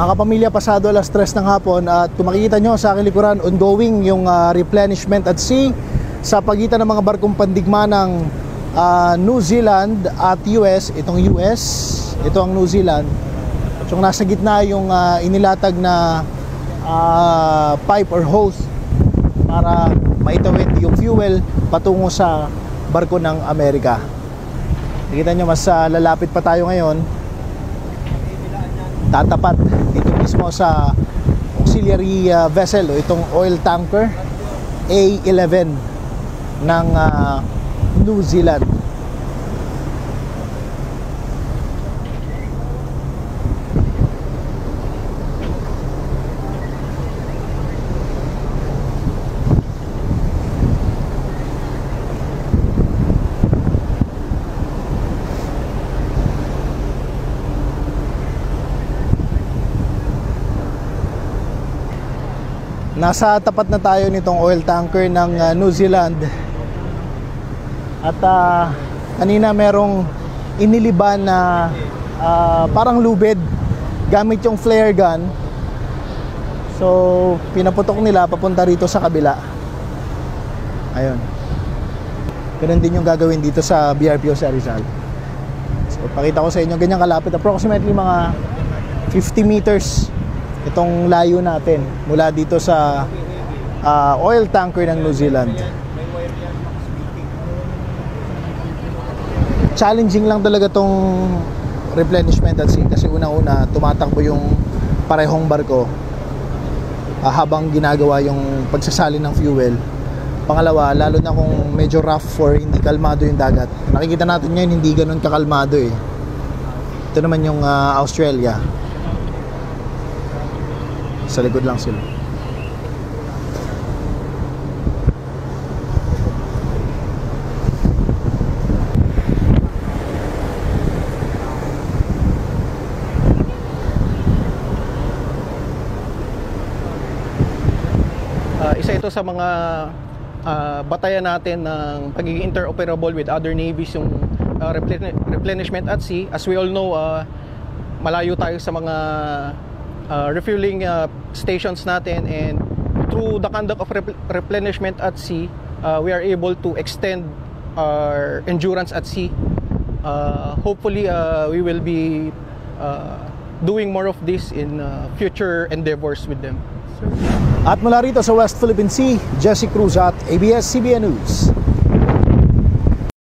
Mga kapamilya, pasado alas 3 ng hapon at kung makikita nyo sa aking likuran, ongoing yung replenishment at sea sa pagitan ng mga barkong pandigma ng New Zealand at US. Itong US, ito ang New Zealand. At yung nasa gitna yung inilatag na pipe or hose para maitawid yung fuel patungo sa barko ng Amerika. Nakita nyo, mas lalapit pa tayo ngayon. Tatapat dito mismo sa auxiliary vessel o itong oil tanker A11 ng New Zealand. Nasa tapat na tayo nitong oil tanker ng New Zealand. At kanina merong iniliban na parang lubid gamit yung flare gun. So pinaputok nila papunta rito sa kabila. Ayun. Ganun din yung gagawin dito sa BRPO sa Rizal. So pakita ko sa inyo, ganyan kalapit. Approximately mga 50 meters itong layo natin mula dito sa oil tanker ng New Zealand. Challenging lang talaga tong replenishment at sea kasi unang-una tumatakbo yung parehong barko habang ginagawa yung pagsasalin ng fuel. Pangalawa, lalo na kung medyo rough or hindi kalmado yung dagat. Nakikita natin ngayon hindi ganun kakalmado eh. Ito naman yung Australia. Sa likod lang sila. Isa ito sa mga batayan natin ng pagiging interoperable with other navies, yung replenishment at sea. As we all know, malayo tayo sa mga refueling stations natin, and through the conduct of replenishment at sea, we are able to extend our endurance at sea. Hopefully we will be doing more of this in future endeavors with them. At mula rito sa West Philippine Sea, Jesse Cruz at ABS-CBN News.